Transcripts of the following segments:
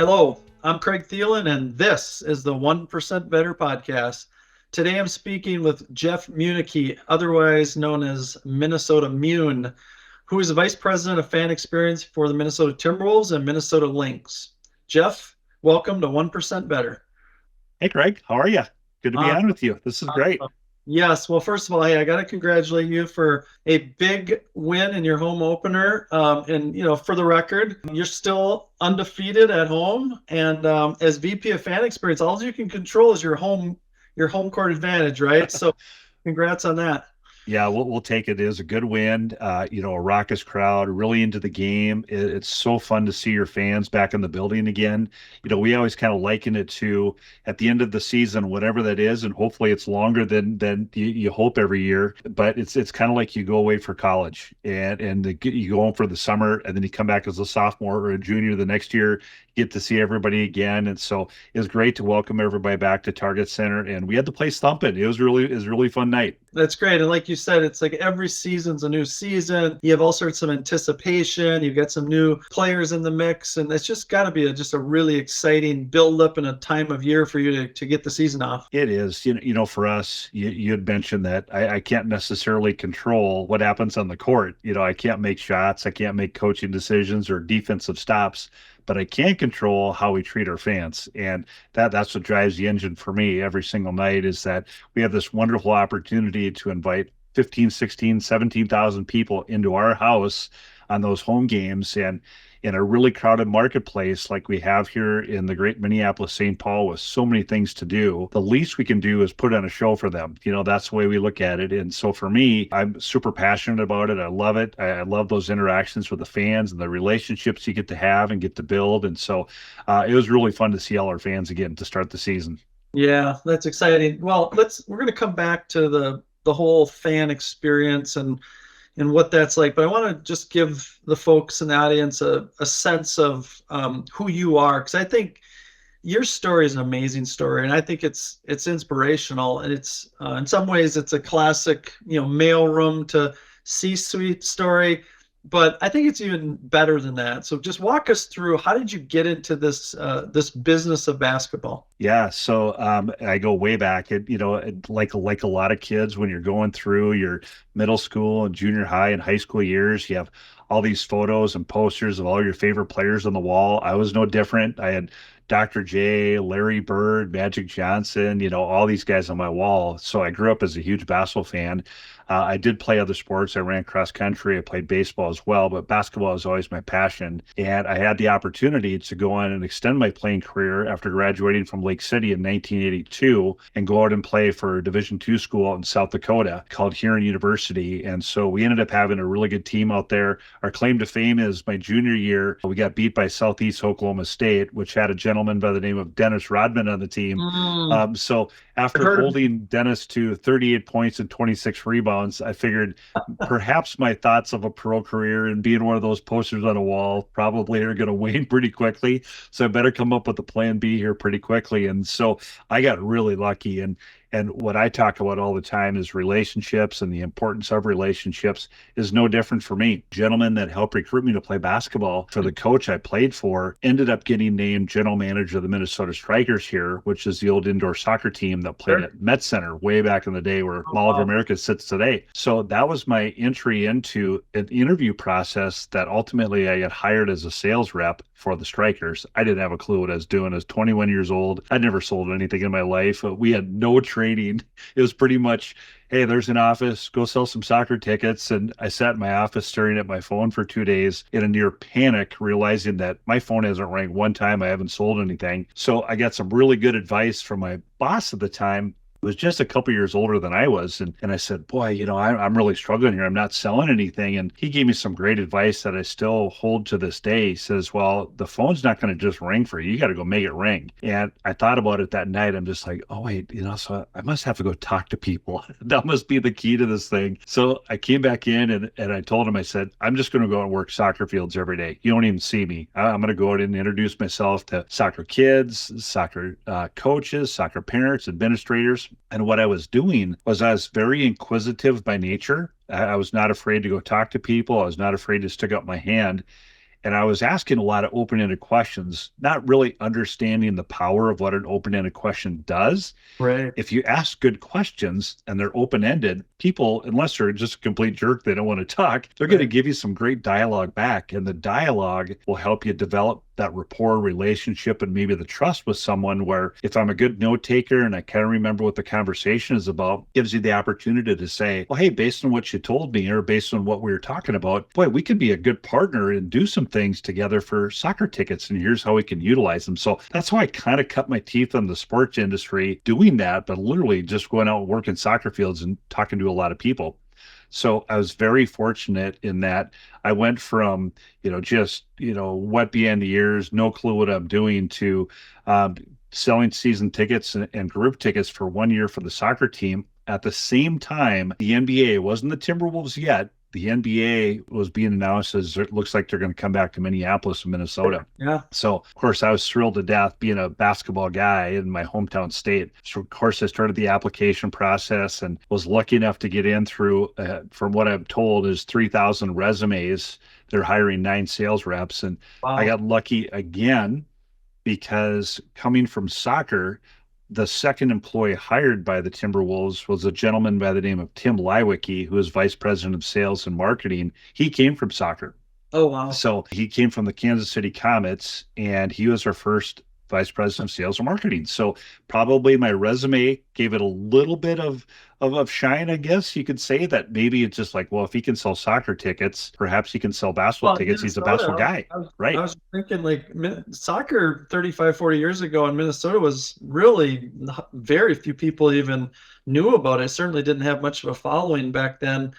Hello, I'm Craig Thielen, and this is the 1% Better podcast. Today I'm speaking with Jeff Munneke, otherwise known as Minnesota Mune, who is the Vice President of Fan Experience for the Minnesota Timberwolves and Minnesota Lynx. Jeff, welcome to 1% Better. Hey, Craig, how are you? Good to be on Awesome. with you. This is great. Yes, well, first of all, hey, I got to congratulate you for a big win in your home opener. And for the record, you're still undefeated at home. And as VP of Fan Experience, all you can control is your home court advantage, right? So, congrats on that. Yeah, we'll take it as a good win. A raucous crowd, really into the game. It's so fun to see your fans back in the building again. We always kind of liken it to at the end of the season, whatever that is, and hopefully it's longer than you hope every year. But it's kind of like you go away for college and you go home for the summer, and then you come back as a sophomore or a junior the next year. Get to see everybody again, and so it was great to welcome everybody back to Target Center, and we had the place thumping. It was really fun night. That's great. And like you said, it's like every season's a new season. You have all sorts of anticipation. You've got some new players in the mix, and it's just got to be just a really exciting build up in a time of year for you to get the season off. It is, for us, you had mentioned that I can't necessarily control what happens on the court. I can't make shots, I can't make coaching decisions or defensive stops, but I can control how we treat our fans. And that's what drives the engine for me every single night is that we have this wonderful opportunity to invite 15, 16, 17,000 people into our house on those home games. And in a really crowded marketplace like we have here in the great Minneapolis, St. Paul, with so many things to do, the least we can do is put on a show for them. That's the way we look at it. And so for me, I'm super passionate about it. I love it. I love those interactions with the fans and the relationships you get to have and get to build. And so it was really fun to see all our fans again to start the season. Yeah, that's exciting. Well, we're going to come back to the whole fan experience and what that's like. But I want to just give the folks in the audience a sense of who you are, because I think your story is an amazing story, and I think it's inspirational, and it's in some ways it's a classic mailroom to C-suite story. But I think it's even better than that. So just walk us through, how did you get into this business of basketball? Yeah, so I go way back. Like a lot of kids, when you're going through your middle school and junior high and high school years, you have all these photos and posters of all your favorite players on the wall. I was no different. I had Dr. J, Larry Bird, Magic Johnson, all these guys on my wall. So I grew up as a huge basketball fan. I did play other sports. I ran cross country. I played baseball as well, but basketball was always my passion. And I had the opportunity to go on and extend my playing career after graduating from Lake City in 1982 and go out and play for a Division II school in South Dakota called Huron University. And so we ended up having a really good team out there. Our claim to fame is my junior year, we got beat by Southeast Oklahoma State, which had a gentleman by the name of Dennis Rodman on the team. So after holding Dennis to 38 points and 26 rebounds, I figured perhaps my thoughts of a pro career and being one of those posters on a wall probably are going to wane pretty quickly. So I better come up with a plan B here pretty quickly. And so I got really lucky. And what I talk about all the time is relationships, and the importance of relationships is no different for me. Gentlemen that helped recruit me to play basketball for the coach I played for ended up getting named general manager of the Minnesota Strikers here, which is the old indoor soccer team that played at Met Center way back in the day where Mall of America sits today. So that was my entry into an interview process that ultimately I got hired as a sales rep for the Strikers. I didn't have a clue what I was doing. I was 21 years old. I'd never sold anything in my life. We had no training. It was pretty much, hey, there's an office, go sell some soccer tickets. And I sat in my office staring at my phone for 2 days in a near panic, realizing that my phone hasn't rang one time. I haven't sold anything. So I got some really good advice from my boss at the time, was just a couple years older than I was. And I said, boy, I'm really struggling here. I'm not selling anything. And he gave me some great advice that I still hold to this day. He says, well, the phone's not going to just ring for you. You got to go make it ring. And I thought about it that night. I'm just like, oh, wait, so I must have to go talk to people. That must be the key to this thing. So I came back in and I told him, I said, I'm just going to go and work soccer fields every day. You don't even see me. I'm going to go out and introduce myself to soccer kids, soccer coaches, soccer parents, administrators. And what I was doing was I was very inquisitive by nature. I was not afraid to go talk to people. I was not afraid to stick up my hand. And I was asking a lot of open-ended questions, not really understanding the power of what an open-ended question does. Right. If you ask good questions and they're open-ended, people, unless they're just a complete jerk, they don't want to talk, they're going to Right. give you some great dialogue back. And the dialogue will help you develop that rapport relationship and maybe the trust with someone where if I'm a good note taker and I kind of remember what the conversation is about, gives you the opportunity to say, well, hey, based on what you told me or based on what we were talking about, boy, we could be a good partner and do some things together for soccer tickets. And here's how we can utilize them. So that's why I kind of cut my teeth on the sports industry doing that, but literally just going out and working soccer fields and talking to a lot of people. So I was very fortunate in that I went from, just, wet behind the ears, no clue what I'm doing to um, selling season tickets and group tickets for 1 year for the soccer team. At the same time, the NBA wasn't the Timberwolves yet. The NBA was being announced as it looks like they're going to come back to Minneapolis and Minnesota. Yeah. So, of course, I was thrilled to death being a basketball guy in my hometown state. So, of course, I started the application process and was lucky enough to get in through, from what I'm told, is 3,000 resumes. They're hiring 9 sales reps. And I Wow. got lucky again because coming from soccer, the second employee hired by the Timberwolves was a gentleman by the name of Tim Leiweke, who is vice president of sales and marketing. He came from soccer. Oh, wow. So he came from the Kansas City Comets, and he was our first vice president of sales and marketing. So probably my resume gave it a little bit of shine, I guess you could say that maybe it's just like, well, if he can sell soccer tickets, perhaps he can sell basketball Well, in tickets. He's a basketball Minnesota, guy, I right? was thinking like soccer 35, 40 years ago in Minnesota was really very few people even knew about it. Certainly didn't have much of a following back then.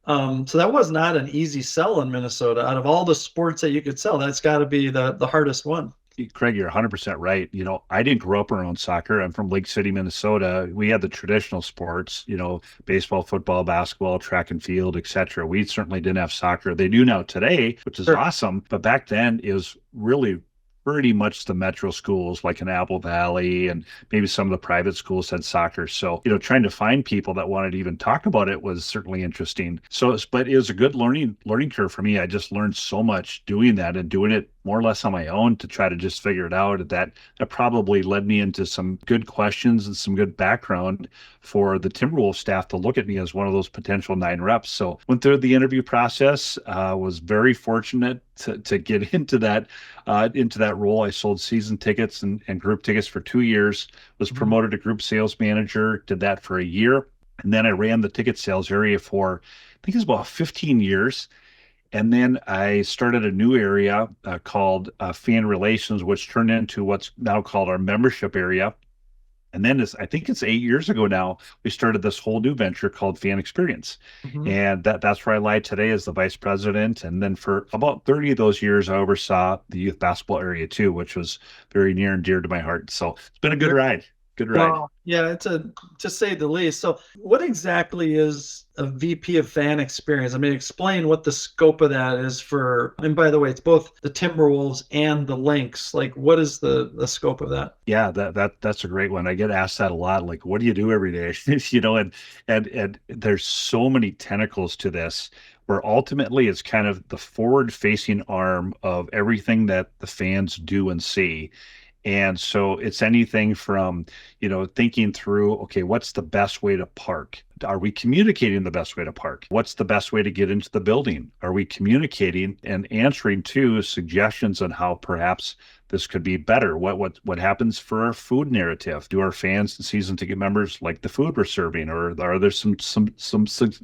So that was not an easy sell in Minnesota. Out of all the sports that you could sell, that's got to be the hardest one. Craig, you're 100% right. I didn't grow up around soccer. I'm from Lake City, Minnesota. We had the traditional sports, baseball, football, basketball, track and field, etc. We certainly didn't have soccer. They do now today, which is Sure. awesome. But back then, it was really pretty much the metro schools like in Apple Valley and maybe some of the private schools had soccer. So, trying to find people that wanted to even talk about it was certainly interesting. So, but it was a good learning curve for me. I just learned so much doing that and doing it more or less on my own to try to just figure it out. That probably led me into some good questions and some good background for the Timberwolves staff to look at me as one of those potential 9 reps. So went through the interview process, was very fortunate to get into that role. I sold season tickets and group tickets for 2 years, was Mhm. promoted to group sales manager, did that for a year. And then I ran the ticket sales area for, I think it was about 15 years. And then I started a new area called fan relations, which turned into what's now called our membership area. And then I think it's 8 years ago now, we started this whole new venture called Fan Experience. Mhm. And that's where I lie today as the vice president. And then for about 30 of those years, I oversaw the youth basketball area too, which was very near and dear to my heart. So it's been a good ride. Good ride. Well, yeah, it's to say the least. So, what exactly is a VP of fan experience? I mean, explain what the scope of that is for. And by the way, it's both the Timberwolves and the Lynx. Like, what is the scope of that? Yeah, that's a great one. I get asked that a lot. Like, what do you do every day? And there's so many tentacles to this where ultimately it's kind of the forward facing arm of everything that the fans do and see. And so it's anything from, thinking through, okay, what's the best way to park? Are we communicating the best way to park? What's the best way to get into the building? Are we communicating and answering to suggestions on how perhaps this could be better? What happens for our food narrative? Do our fans and season ticket members like the food we're serving, or are there some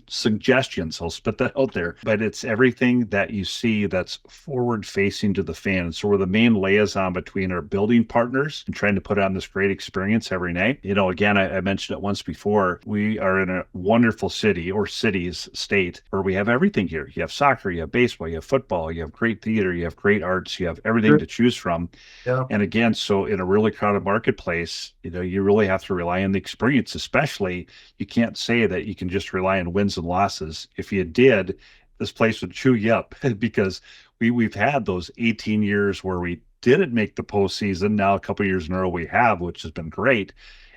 suggestions? I'll spit that out there. But it's everything that you see that's forward facing to the fans. So we're the main liaison between our building partners and trying to put on this great experience every night. Again, I mentioned it once before. We are in a wonderful city or cities state where we have everything here. You have soccer, you have baseball, you have football, you have great theater, you have great arts, you have everything Sure. to choose from. Yeah. And again, so in a really crowded marketplace, you really have to rely on the experience, especially you can't say that you can just rely on wins and losses. If you did, this place would chew you up because we've had those 18 years where we didn't make the postseason. Now a couple of years in a row we have, which has been great.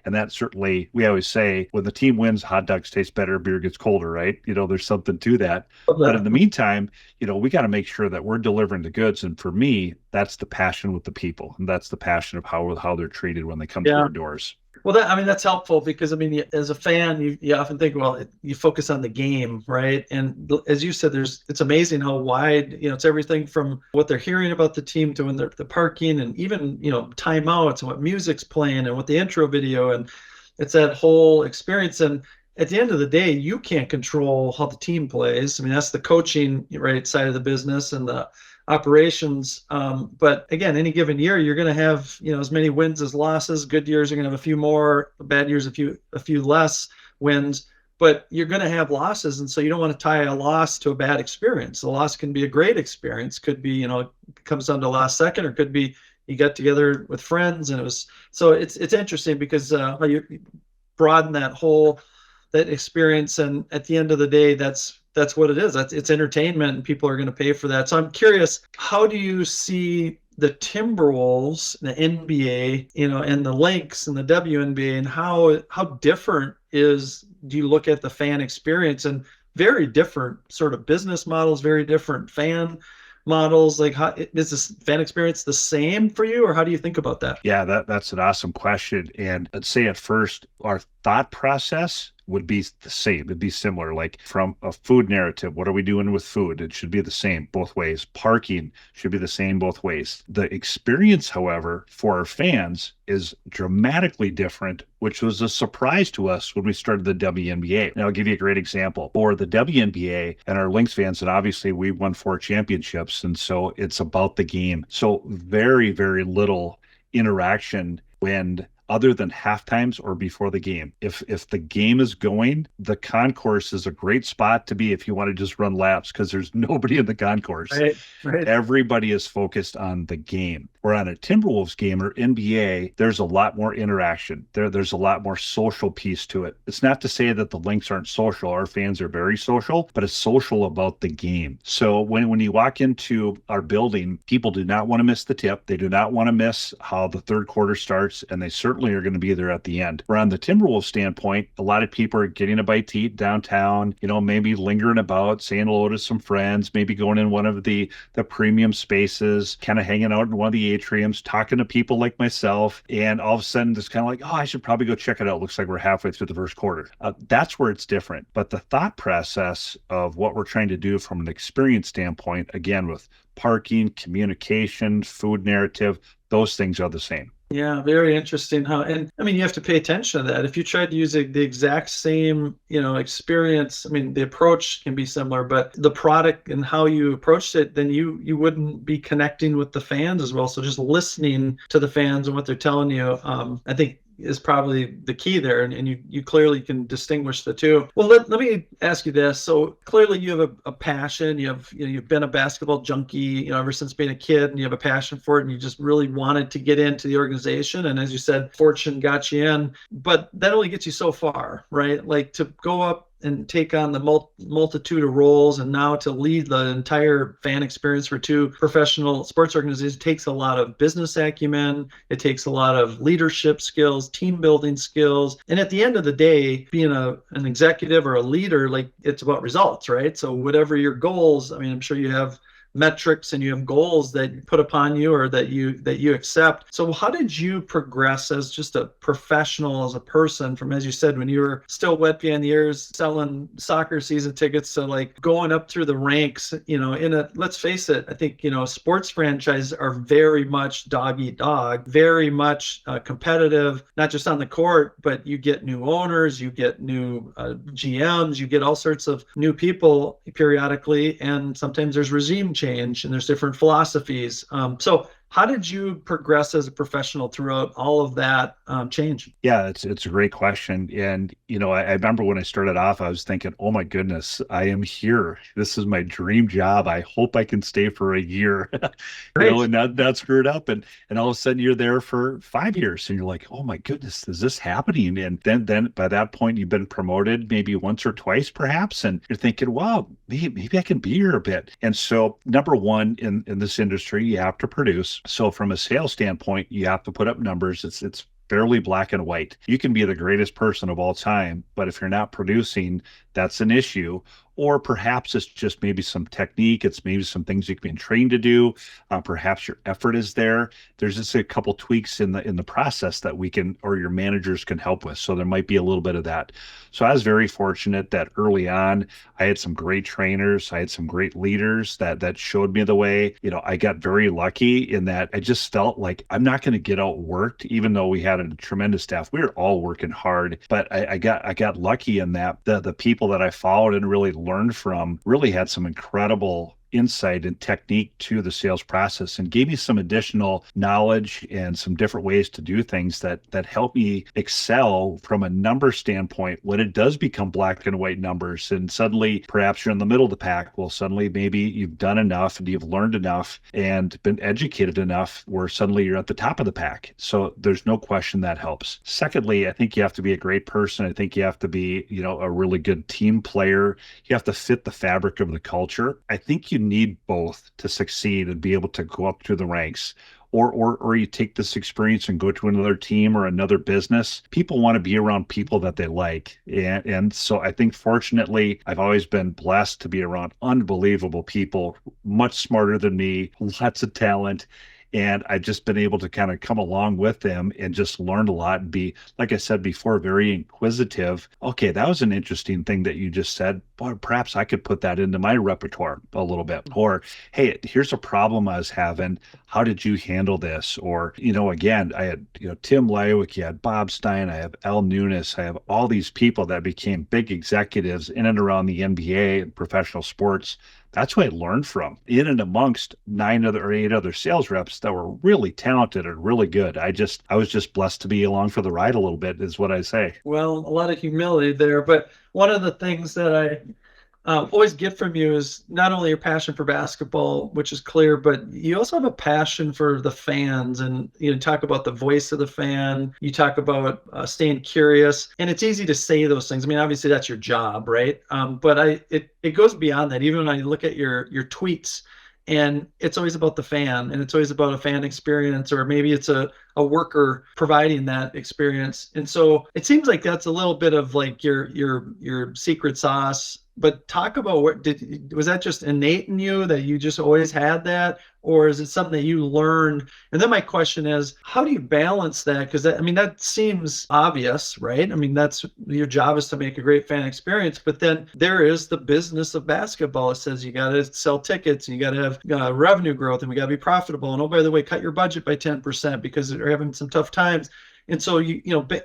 And that certainly, we always say, when the team wins, hot dogs taste better, beer gets colder, right? There's something to that. But in the meantime, we got to make sure that we're delivering the goods. And for me, that's the passion with the people. And that's the passion of how they're treated when they come through Yeah. our doors. Well, that's helpful because as a fan, you often think, well, you focus on the game, right? And as you said, it's amazing how wide, it's everything from what they're hearing about the team to when they're the parking, and even timeouts and what music's playing and what the intro video, and it's that whole experience. And at the end of the day, you can't control how the team plays. That's the coaching, right, side of the business and the operations. But again, any given year, you're going to have, as many wins as losses. Good years, you're going to have a few more, bad years, a few less wins, but you're going to have losses. And so you don't want to tie a loss to a bad experience. The loss can be a great experience. Could be, it comes down to last second, or could be you got together with friends and it was, so it's interesting because you broaden that experience. And at the end of the day, that's what it is. It's entertainment, and people are going to pay for that. So I'm curious, how do you see the Timberwolves, the NBA, and the Lynx and the WNBA, and how different do you look at the fan experience? And very different sort of business models, very different fan models. Like, how is this fan experience the same for you, or how do you think about that? Yeah, that's an awesome question. And I'd say at first, our thought process would be the same. It'd be similar. Like, from a food narrative, what are we doing with food? It should be the same both ways. Parking should be the same both ways. The experience, however, for our fans is dramatically different, which was a surprise to us when we started the WNBA. And I'll give you a great example. For the WNBA and our Lynx fans, and obviously we won 4 championships, and so it's about the game. So very, very little interaction when other than half times or before the game. If the game is going, the concourse is a great spot to be if you want to just run laps, because there's nobody in the concourse. Right. Everybody is focused on the game. Or on a Timberwolves game or NBA, there's a lot more interaction. There's a lot more social piece to it. It's not to say that the Lynx aren't social. Our fans are very social, but it's social about the game. So when you walk into our building, people do not want to miss the tip. They do not want to miss how the third quarter starts, and they certainly are going to be there at the end. Where on the Timberwolves standpoint, a lot of people are getting a bite to eat downtown, maybe lingering about, saying hello to some friends, maybe going in one of the premium spaces, kind of hanging out in one of the atriums, talking to people like myself, and all of a sudden it's kind of like, oh, I should probably go check it out. Looks like we're halfway through the first quarter. That's where it's different. But the thought process of what we're trying to do from an experience standpoint, again, with parking, communication, food narrative, those things are the same. Yeah, very interesting and you have to pay attention to that. If you tried to use the exact same, experience, the approach can be similar, but the product and how you approached it, then you wouldn't be connecting with the fans as well. So just listening to the fans and what they're telling you, I think is probably the key there. And you clearly can distinguish the two. Well, let me ask you this. So clearly you have a passion, you've been a basketball junkie, ever since being a kid, and you have a passion for it, and you just really wanted to get into the organization. And as you said, fortune got you in, but that only gets you so far, right? Like, to go up and take on the multitude of roles, and now to lead the entire fan experience for 2 professional sports organizations takes a lot of business acumen. It takes a lot of leadership skills, team building skills. And at the end of the day, being an executive or a leader, like, it's about results, right? So whatever your goals, I'm sure you have metrics and you have goals that you put upon you, or that you accept. So how did you progress as just a professional, as a person, from, as you said, when you were still wet behind the ears selling soccer season tickets, to like going up through the ranks, let's face it, I think, sports franchises are very much dog eat dog, very much competitive, not just on the court, but you get new owners, you get new GMs, you get all sorts of new people periodically, and sometimes there's regime change and there's different philosophies. So how did you progress as a professional throughout all of that change? Yeah, it's a great question. And, I remember when I started off, I was thinking, oh my goodness, I am here. This is my dream job. I hope I can stay for a year, and not screw it up. And all of a sudden you're there for 5 years, and you're like, oh my goodness, is this happening? And then by that point, you've been promoted maybe once or twice, perhaps. And you're thinking, wow, maybe I can be here a bit. And so, number one, in this industry, you have to produce. So from a sales standpoint, you have to put up numbers. It's fairly black and white. You can be the greatest person of all time, but if you're not producing, that's an issue. Or perhaps it's just maybe some technique. It's maybe some things you've been trained to do. Perhaps your effort is there. There's just a couple tweaks in the process that we can, or your managers can help with. So there might be a little bit of that. So I was very fortunate that early on I had some great trainers. I had some great leaders that showed me the way. I got very lucky in that I just felt like I'm not going to get outworked, even though we had a tremendous staff. We were all working hard, but I got lucky in that the people that I followed and really learned from really had some incredible insight and technique to the sales process and gave me some additional knowledge and some different ways to do things that help me excel from a number standpoint when it does become black and white numbers and suddenly perhaps you're in the middle of the pack. Well, suddenly maybe you've done enough and you've learned enough and been educated enough where suddenly you're at the top of the pack. So there's no question that helps. Secondly, I think you have to be a great person. I think you have to be, a really good team player. You have to fit the fabric of the culture. I think you need both to succeed and be able to go up through the ranks. Or you take this experience and go to another team or another business. People want to be around people that they like. And so I think fortunately, I've always been blessed to be around unbelievable people, much smarter than me, lots of talent. And I've just been able to kind of come along with them and just learned a lot and be, like I said before, very inquisitive. Okay, that was an interesting thing that you just said. Boy, perhaps I could put that into my repertoire a little bit. Or, hey, here's a problem I was having. How did you handle this? Or, again, I had, Tim Lyowick, I had Bob Stein, I have Al Nunes, I have all these people that became big executives in and around the NBA and professional sports. That's what I learned from in and amongst 8 other sales reps that were really talented and really good. I was just blessed to be along for the ride a little bit is what I say. Well, a lot of humility there, but one of the things that I always get from you is not only your passion for basketball, which is clear, but you also have a passion for the fans. And you talk about the voice of the fan. You talk about staying curious, and it's easy to say those things. I mean, obviously that's your job, right? But it goes beyond that. Even when I look at your tweets, and it's always about the fan, and it's always about a fan experience, or maybe it's a worker providing that experience. And so it seems like that's a little bit of like your secret sauce. But talk about was that just innate in you that you just always had that, or is it something that you learned? And then my question is, how do you balance that? Because that seems obvious, right? I mean, that's your job is to make a great fan experience, but then there is the business of basketball. It says you got to sell tickets, and you got to have revenue growth, and we got to be profitable. And oh, by the way, cut your budget by 10% because they're having some tough times. And so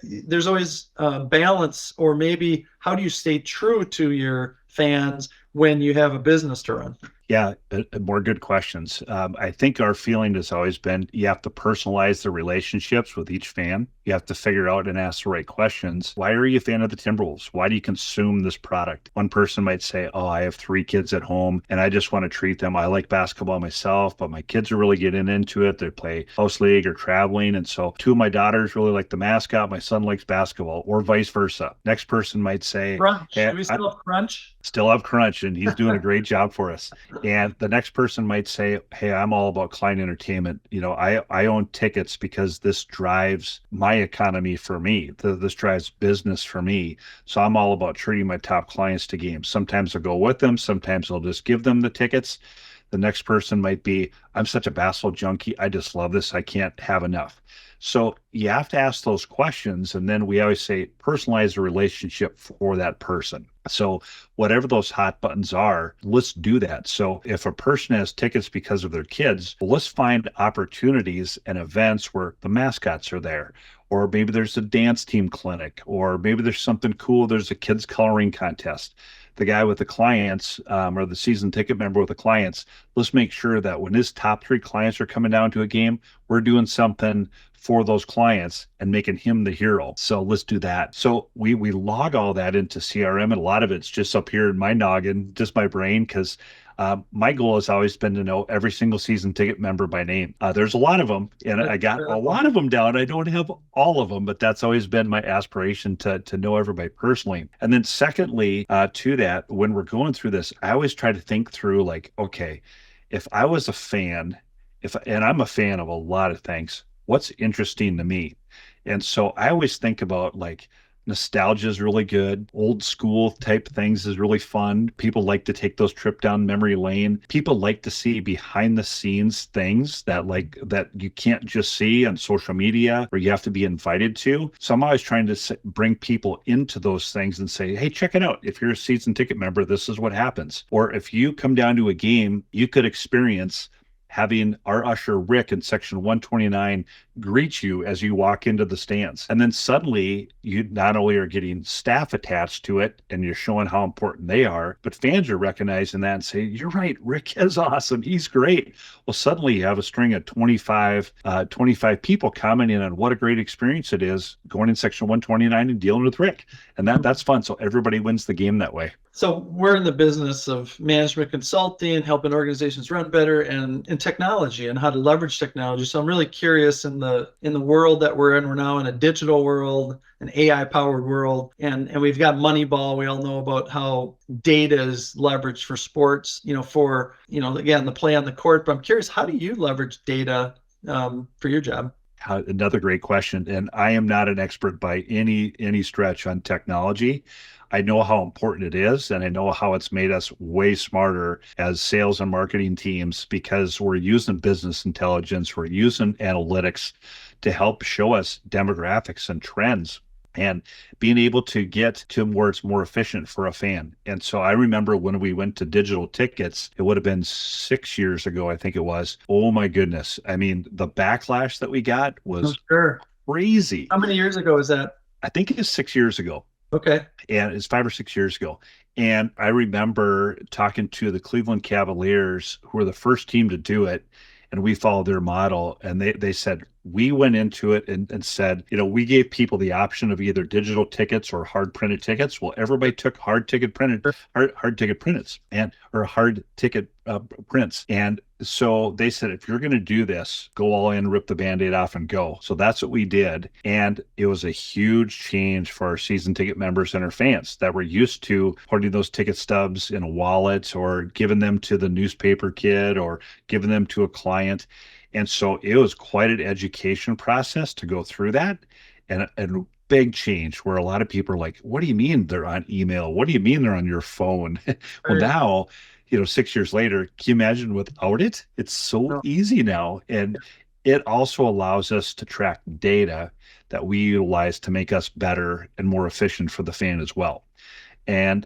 there's always balance, or maybe how do you stay true to your fans when you have a business to run? Yeah, more good questions. I think our feeling has always been you have to personalize the relationships with each fan. You have to figure out and ask the right questions. Why are you a fan of the Timberwolves? Why do you consume this product? One person might say, oh, I have 3 kids at home and I just want to treat them. I like basketball myself, but my kids are really getting into it. They play house league or traveling. And so 2 of my daughters really like the mascot. My son likes basketball, or vice versa. Next person might say, Crunch. hey, Do we still have Crunch? Still have Crunch, and he's doing a great job for us. And the next person might say, hey, I'm all about client entertainment. I own tickets because this drives my economy for me. This drives business for me. So I'm all about treating my top clients to games. Sometimes I'll go with them. Sometimes I'll just give them the tickets. The next person might be, I'm such a basketball junkie. I just love this. I can't have enough. So you have to ask those questions. And then we always say, personalize the relationship for that person. So whatever those hot buttons are, let's do that. So if a person has tickets because of their kids, well, let's find opportunities and events where the mascots are there. Or maybe there's a dance team clinic, or maybe there's something cool. There's a kids coloring contest. The guy with the clients, or the season ticket member with the clients, let's make sure that when his top 3 clients are coming down to a game, we're doing something for those clients and making him the hero. So let's do that. So we log all that into CRM, and a lot of it's just up here in my noggin, just my brain, because my goal has always been to know every single season ticket member by name. There's a lot of them, and I got a lot of them down. I don't have all of them, but that's always been my aspiration to know everybody personally. And then secondly, to that, when we're going through this, I always try to think through like, okay, if I was a fan, and I'm a fan of a lot of things, what's interesting to me? And so I always think about like nostalgia is really good. Old school type things is really fun. People like to take those trip down memory lane. People like to see behind the scenes things that like that you can't just see on social media or you have to be invited to. So I'm always trying to bring people into those things and say, hey, check it out. If you're a season ticket member, this is what happens. Or if you come down to a game, you could experience having our usher Rick in section 129 greet you as you walk into the stands. And then suddenly you not only are getting staff attached to it and you're showing how important they are, but fans are recognizing that and say, you're right, Rick is awesome. He's great. Well, suddenly you have a string of 25 people commenting on what a great experience it is going in section 129 and dealing with Rick. And that's fun. So everybody wins the game that way. So we're in the business of management consulting, helping organizations run better, and in technology and how to leverage technology. So I'm really curious in the world that we're in. We're now in a digital world, an AI powered world, and we've got Moneyball. We all know about how data is leveraged for sports. For again the play on the court. But I'm curious, how do you leverage data for your job? Another great question. And I am not an expert by any stretch on technology. I know how important it is, and I know how it's made us way smarter as sales and marketing teams because we're using business intelligence, we're using analytics to help show us demographics and trends and being able to get to where it's more efficient for a fan. And so I remember when we went to digital tickets, it would have been 6 years ago, I think it was. Oh my goodness. I mean, the backlash that we got was crazy. How many years ago is that? I think it is 6 years ago. Okay. And it's 5 or 6 years ago. And I remember talking to the Cleveland Cavaliers, who were the first team to do it. And we followed their model. And they said, we went into it and said, we gave people the option of either digital tickets or hard printed tickets. Well, everybody took hard ticket printed prints. And so they said, if you're going to do this, go all in, rip the Band-Aid off and go. So that's what we did. And it was a huge change for our season ticket members and our fans that were used to putting those ticket stubs in a wallet or giving them to the newspaper kid or giving them to a client. And so it was quite an education process to go through that and a big change where a lot of people are like, what do you mean they're on email? What do you mean they're on your phone? Well, now, 6 years later, can you imagine without it? It's so easy now. And it also allows us to track data that we utilize to make us better and more efficient for the fan as well. And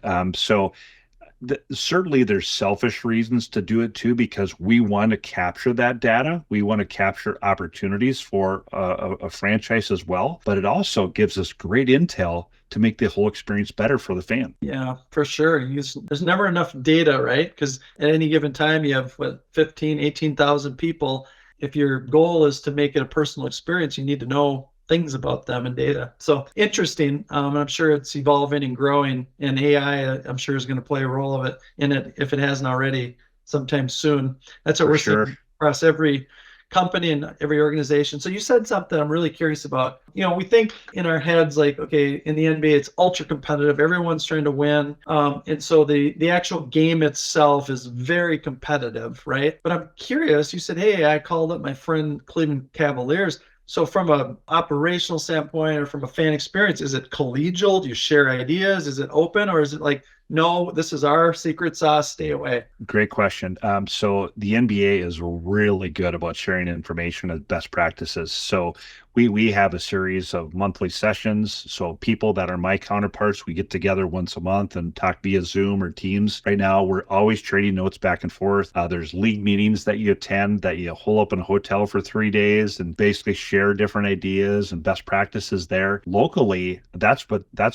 certainly there's selfish reasons to do it too, because we want to capture that data. We want to capture opportunities for a franchise as well, but it also gives us great intel to make the whole experience better for the fan. Yeah, for sure. There's never enough data, right? Because at any given time you have 18,000 people. If your goal is to make it a personal experience, you need to know things about them and data. So interesting. I'm sure it's evolving and growing, and AI, I'm sure, is going to play a role of it in it if it hasn't already sometime soon. That's what we're seeing across every company and every organization. So you said something I'm really curious about. We think in our heads like, okay, in the NBA, it's ultra competitive. Everyone's trying to win. And so the actual game itself is very competitive, right? But I'm curious, you said, hey, I called up my friend Cleveland Cavaliers. So from an operational standpoint or from a fan experience, is it collegial? Do you share ideas? Is it open? Or is it like, no, this is our secret sauce, stay away? Great question. So the NBA is really good about sharing information and best practices. So we have a series of monthly sessions. So people that are my counterparts, we get together once a month and talk via Zoom or Teams. Right now, we're always trading notes back and forth. There's league meetings that you attend that you hole up in a hotel for 3 days and basically share different ideas and best practices there. Locally, that's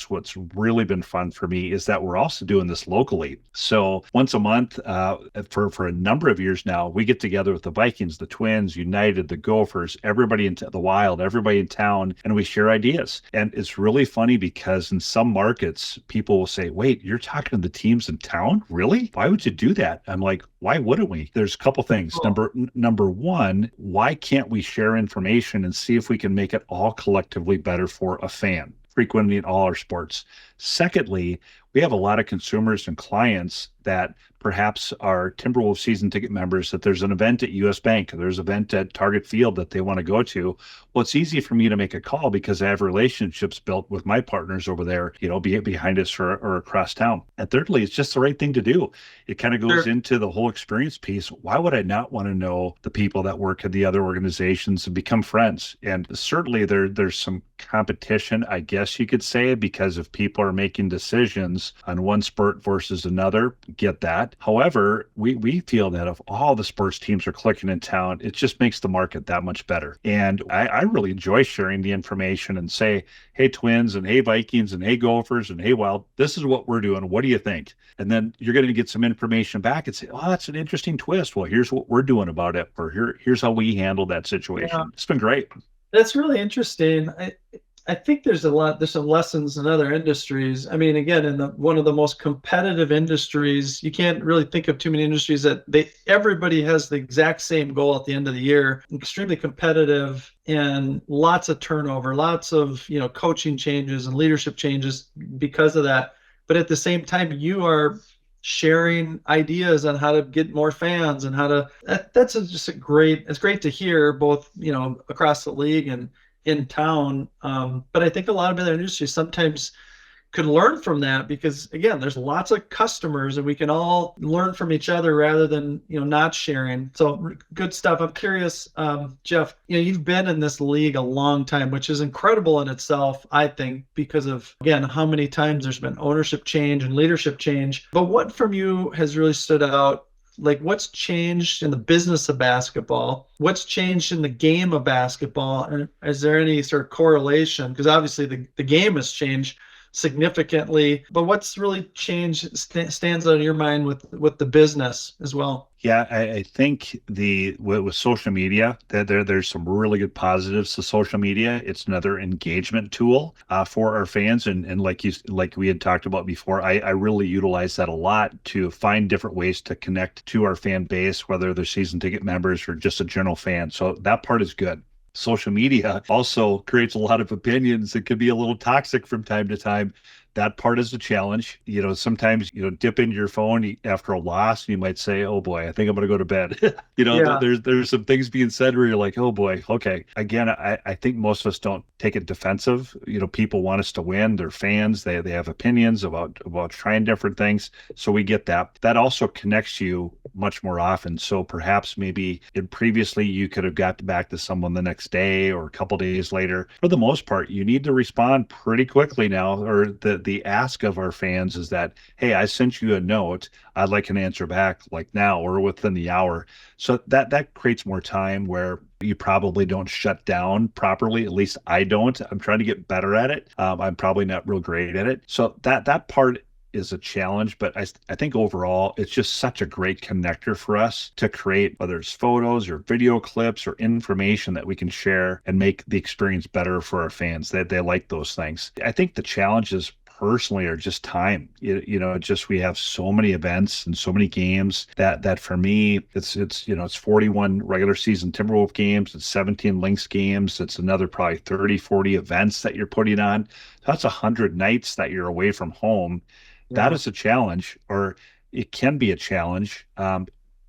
what's really been fun for me is that we're also doing this locally. So once a month, for a number of years now, we get together with the Vikings, the Twins, United, the Gophers, everybody in the Wild, everybody in town, and we share ideas. And it's really funny because in some markets, people will say, wait, you're talking to the teams in town? Really? Why would you do that? I'm like, why wouldn't we? There's a couple things. Number one, why can't we share information and see if we can make it all collectively better for a fan? Frequenting all our sports. Secondly, we have a lot of consumers and clients that perhaps are Timberwolves season ticket members, that there's an event at US Bank, or there's an event at Target Field that they want to go to. Well, it's easy for me to make a call because I have relationships built with my partners over there, be it behind us or across town. And thirdly, it's just the right thing to do. It kind of goes Sure. into the whole experience piece. Why would I not want to know the people that work at the other organizations and become friends? And certainly there's some competition, I guess you could say, because if people are making decisions on one sport versus another, get that. However, we feel that if all the sports teams are clicking in town, it just makes the market that much better. And I really enjoy sharing the information and say, hey, Twins, and hey, Vikings, and hey, Gophers, and hey, Wild, this is what we're doing. What do you think? And then you're going to get some information back and say, oh, that's an interesting twist. Well, here's what we're doing about it, or here's how we handle that Yeah, situation. It's been great. that's really interesting. I think there's some lessons in other industries. I mean, again, in one of the most competitive industries, you can't really think of too many industries that everybody has the exact same goal at the end of the year. Extremely competitive and lots of turnover, lots of, coaching changes and leadership changes because of that. But at the same time, you are sharing ideas on how to get more fans and that's just it's great to hear both, across the league and in town. But I think a lot of other industries sometimes could learn from that because again, there's lots of customers and we can all learn from each other rather than, not sharing. So good stuff. I'm curious, Jeff, you've been in this league a long time, which is incredible in itself, I think, because of, again, how many times there's been ownership change and leadership change. But what from you has really stood out? Like what's changed in the business of basketball? What's changed in the game of basketball? And is there any sort of correlation? Because obviously the game has changed significantly, but what's really changed stands out in your mind with the business as well? Yeah, I think with social media, that there's some really good positives to social media. It's another engagement tool for our fans, and like we had talked about before, I really utilize that a lot to find different ways to connect to our fan base, whether they're season ticket members or just a general fan. So that part is good. Social media also creates a lot of opinions. It can be a little toxic from time to time. That part is a challenge. Sometimes, dip into your phone after a loss and you might say, oh boy, I think I'm going to go to bed. Yeah, there's some things being said where you're like, oh boy, okay. Again, I think most of us don't take it defensive. People want us to win. They're fans. They have opinions about trying different things. So we get that. That also connects you much more often. So perhaps maybe previously you could have got back to someone the next day or a couple days later. For the most part, you need to respond pretty quickly now, or the ask of our fans is that, hey, I sent you a note. I'd like an answer back like now or within the hour. So that creates more time where you probably don't shut down properly. At least I don't. I'm trying to get better at it. I'm probably not real great at it. So that part is a challenge, but I think overall it's just such a great connector for us to create, whether it's photos or video clips or information that we can share and make the experience better for our fans. They like those things. I think the challenges personally are just time. Just we have so many events and so many games that for me it's 41 regular season Timberwolf games, it's 17 Lynx games, it's another probably 30, 40 events that you're putting on. That's 100 nights that you're away from home. That yeah, is a challenge, or it can be a challenge.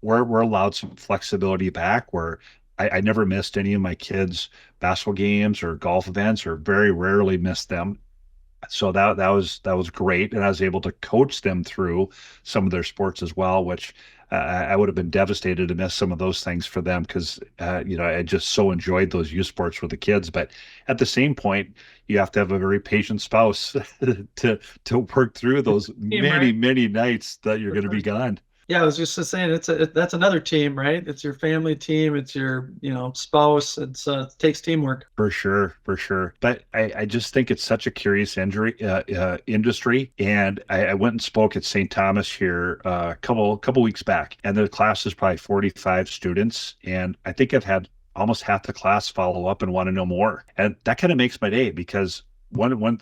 We're allowed some flexibility back where I never missed any of my kids' basketball games or golf events, or very rarely missed them. So that was great, and I was able to coach them through some of their sports as well, which I would have been devastated to miss some of those things for them because I just so enjoyed those youth sports with the kids. But at the same point, you have to have a very patient spouse to work through those team, right? many nights that you're going to be gone. Yeah, I was just saying that's another team, right? It's your family team, it's your, spouse. It takes teamwork. For sure, for sure. But I just think it's such a curious industry. And I went and spoke at St. Thomas here a couple weeks back, and the class is probably 45 students. And I think I've had almost half the class follow up and want to know more. And that kind of makes my day because one,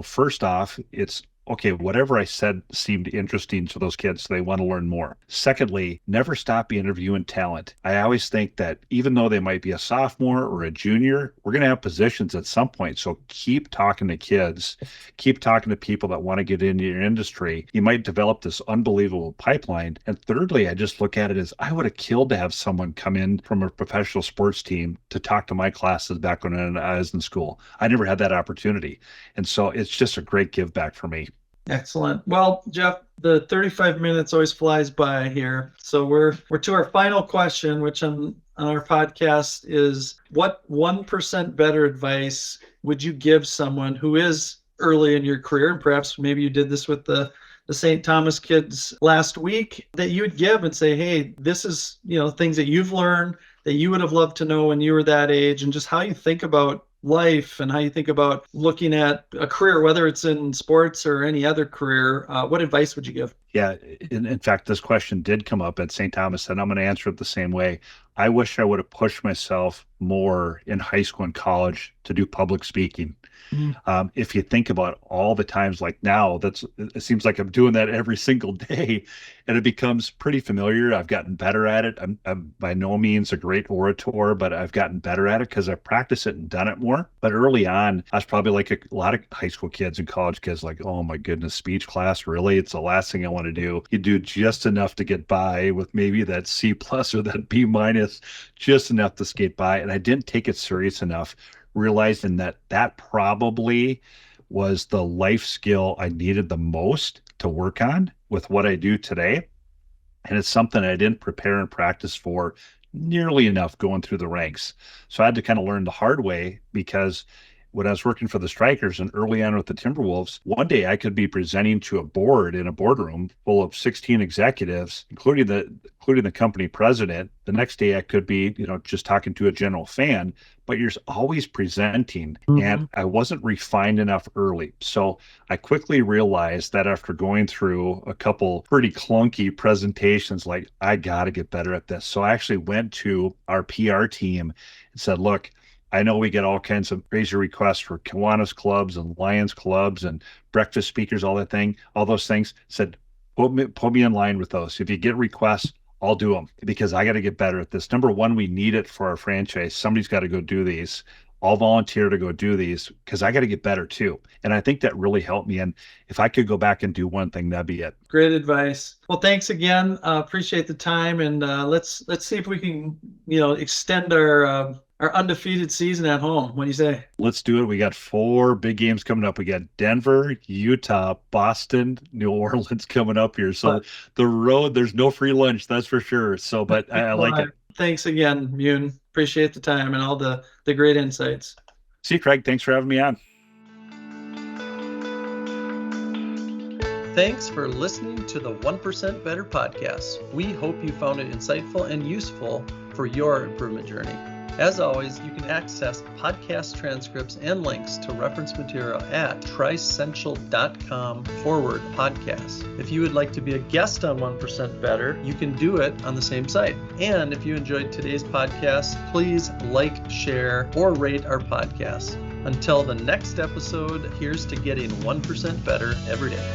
first off, it's okay, whatever I said seemed interesting to those kids, so they want to learn more. Secondly, never stop interviewing talent. I always think that even though they might be a sophomore or a junior, we're going to have positions at some point. So keep talking to kids, keep talking to people that want to get into your industry. You might develop this unbelievable pipeline. And thirdly, I just look at it as I would have killed to have someone come in from a professional sports team to talk to my classes back when I was in school. I never had that opportunity. And so it's just a great give back for me. Excellent. Well, Jeff, the 35 minutes always flies by here. So we're to our final question, which on our podcast is, what 1% better advice would you give someone who is early in your career? And perhaps maybe you did this with the St. Thomas kids last week, that you would give and say, hey, this is, things that you've learned that you would have loved to know when you were that age, and just how you think about life and how you think about looking at a career, whether it's in sports or any other career. What advice would you give? Yeah, in fact, this question did come up at St. Thomas, and I'm going to answer it the same way. I wish I would have pushed myself more in high school and college to do public speaking. If you think about all the times like now, it seems like I'm doing that every single day, and it becomes pretty familiar. I've gotten better at it. I'm by no means a great orator, but I've gotten better at it because I've practiced it and done it more. But early on, I was probably like a lot of high school kids and college kids, like, oh my goodness, speech class, really? It's the last thing I want to do. You do just enough to get by with maybe that C plus or that B minus, just enough to skate by. And I didn't take it serious enough, realizing that probably was the life skill I needed the most to work on with what I do today. And it's something I didn't prepare and practice for nearly enough going through the ranks. So I had to kind of learn the hard way, because when I was working for the Strikers and early on with the Timberwolves, one day I could be presenting to a board in a boardroom full of 16 executives, including the company president. The next day I could be, just talking to a general fan, but you're always presenting. And I wasn't refined enough early. So I quickly realized that after going through a couple pretty clunky presentations, like, I got to get better at this. So I actually went to our PR team and said, look, I know we get all kinds of crazy requests for Kiwanis clubs and Lions clubs and breakfast speakers, all those things. Said, put me in line with those. If you get requests, I'll do them, because I got to get better at this. Number one, we need it for our franchise. Somebody's got to go do these. I'll volunteer to go do these because I got to get better too. And I think that really helped me. And if I could go back and do one thing, that'd be it. Great advice. Well, thanks again. Appreciate the time, and let's see if we can, extend our undefeated season at home. What do you say? Let's do it. We got 4 big games coming up. We got Denver, Utah, Boston, New Orleans coming up here. So the road, there's no free lunch, that's for sure. So, but I like it. Thanks again, Mune. Appreciate the time and all the great insights. See you, Craig. Thanks for having me on. Thanks for listening to the 1% Better podcast. We hope you found it insightful and useful for your improvement journey. As always, you can access podcast transcripts and links to reference material at trissential.com/podcast. If you would like to be a guest on 1% Better, you can do it on the same site. And if you enjoyed today's podcast, please like, share, or rate our podcast. Until the next episode, here's to getting 1% better every day.